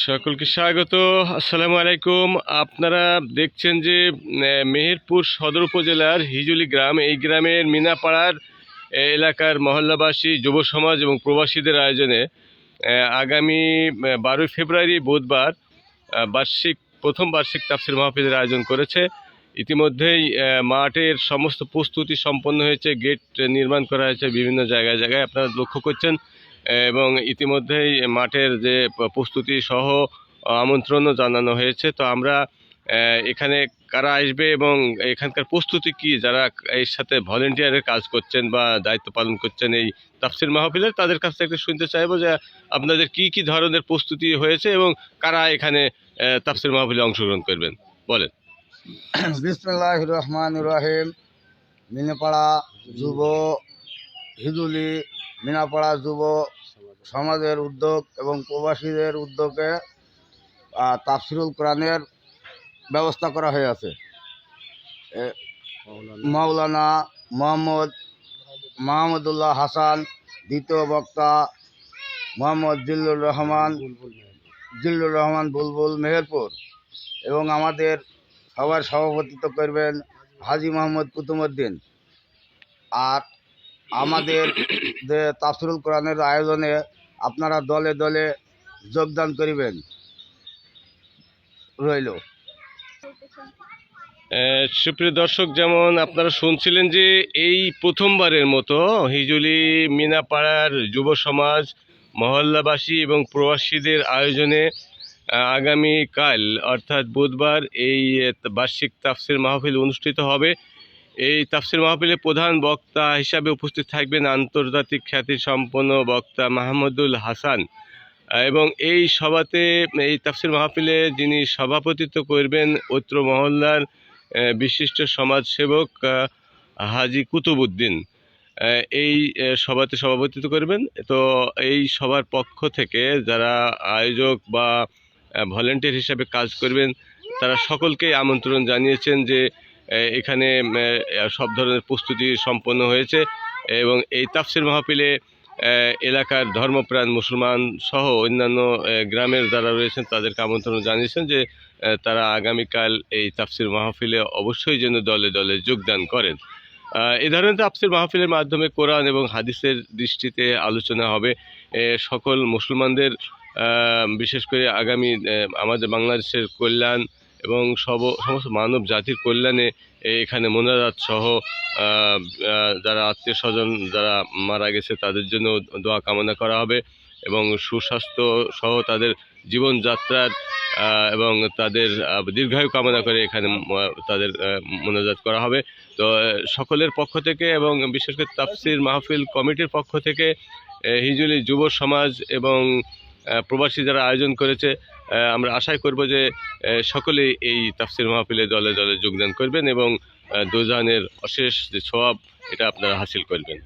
সকলকে স্বাগত। আসসালামু আলাইকুম। আপনারা দেখছেন যে মেহেরপুর সদর উপজেলার হিজুলি গ্রাম, এই গ্রামের মিনাপাড়ার এলাকার মহল্লাবাসী, যুব সমাজ এবং প্রবাসীদের আয়োজনে আগামী 12 ফেব্রুয়ারি বুধবার প্রথম বার্ষিক তাফসির মাহফিলের আয়োজন করেছে। ইতিমধ্যেই মাঠের সমস্ত প্রস্তুতি সম্পন্ন হয়েছে, গেট নির্মাণ করা হয়েছে বিভিন্ন জায়গায় জায়গায়, আপনারা লক্ষ্য করছেন। এবং ইতিমধ্যেই মাঠের যে প্রস্তুতি সহ আমন্ত্রণও জানানো হয়েছে। তো আমরা এখানে কারা আসবে এবং এখানকার প্রস্তুতি কি, যারা এর সাথে ভলেন্টিয়ারের কাজ করছেন বা দায়িত্ব পালন করছেন এই তাফসির মাহফিলের, তাদের কাছ থেকে শুনতে চাইবো যে আপনাদের কি কি ধরনের প্রস্তুতি হয়েছে এবং কারা এখানে তাফসির মাহফিলে অংশগ্রহণ করবেন, বলেন। বিসমিল্লাহির রহমানির রহিম। মিনাপাড়া যুব হিজুলি মিনাপাড়া যুব সমাজের উদ্যোগ এবং প্রবাসীদের উদ্যোগে তাফসিরুল কোরআনের ব্যবস্থা করা হয়েছে। মাওলানা মাহমুদুল্লাহ হাসান, দ্বিতীয় বক্তা মোহাম্মদ জিল্লুর রহমান বুলবুল মেহেরপুর, এবং আমাদের সবার সভাপতিত্ব করবেন হাজি মোহাম্মদ কুতুমউদ্দিন। আর আমাদের যে তাফসিরুল কোরআনের আয়োজনে আপনারা দলে দলে যোগদান করিবেন রইল। সুপ্রিয় দর্শক, যেমন আপনারা শুনছিলেন যে এই প্রথমবারের মতো হিজুলি মিনাপাড়ার যুব সমাজ, মহল্লাবাসী এবং প্রবাসীদের আয়োজনে আগামীকাল অর্থাৎ বুধবার এই বার্ষিক তাফসির মাহফিল অনুষ্ঠিত হবে। এই তাফসির মাহফিলে প্রধান বক্তা হিসাবে উপস্থিত থাকবেন আন্তর্জাতিক খ্যাতিসম্পন্ন বক্তা মাহমুদুল হাসান, এবং এই সভাতে, এই তাফসির মাহফিলে যিনি সভাপতিত্ব করবেন, অত্র মহল্লার বিশিষ্ট সমাজসেবক হাজি কুতুবউদ্দিন এই সভাতে সভাপতিত্ব করবেন। তো এই সভার পক্ষ থেকে যারা আয়োজক বা ভলেন্টিয়ার হিসাবে কাজ করবেন, তারা সকলকেই আমন্ত্রণ জানিয়েছেন যে এখানে সব ধরনের প্রস্তুতি সম্পন্ন হয়েছে এবং এই তাফসির মাহফিলে এলাকার ধর্মপ্রাণ মুসলমান সহ অন্যান্য গ্রামের যারা রয়েছেন তাদেরকে আমন্ত্রণ জানিয়েছেন যে তারা আগামীকাল এই তাফসির মাহফিলে অবশ্যই যেন দলে দলে যোগদান করেন। এই ধরনের তাফসির মাহফিলের মাধ্যমে কোরআন এবং হাদিসের দৃষ্টিতে আলোচনা হবে। সকল মুসলমানদের, বিশেষ করে আগামী আমাদের বাংলাদেশের কল্যাণ এবং সমস্ত মানব জাতির কল্যাণে এখানে মোনাজাত সহ যারা আত্মীয় স্বজন যারা মারা গেছে তাদের জন্য দোয়া কামনা করা হবে এবং সুস্বাস্থ্য সহ তাদের জীবনযাত্রার এবং তাদের দীর্ঘায়ু কামনা করে এখানে তাদের মোনাজাত করা হবে। তো সকলের পক্ষ থেকে এবং বিশেষ করে তাফসির মাহফিল কমিটির পক্ষ থেকে হিজুলি যুব সমাজ এবং প্রবাসী যারা আয়োজন করেছে, আমরা আশাই করব যে সকলেই এই তাফসির মাহফিলে দলে দলে যোগদান করবেন এবং দোজানের অশেষ যে সওয়াব এটা আপনারা হাসিল করবেন।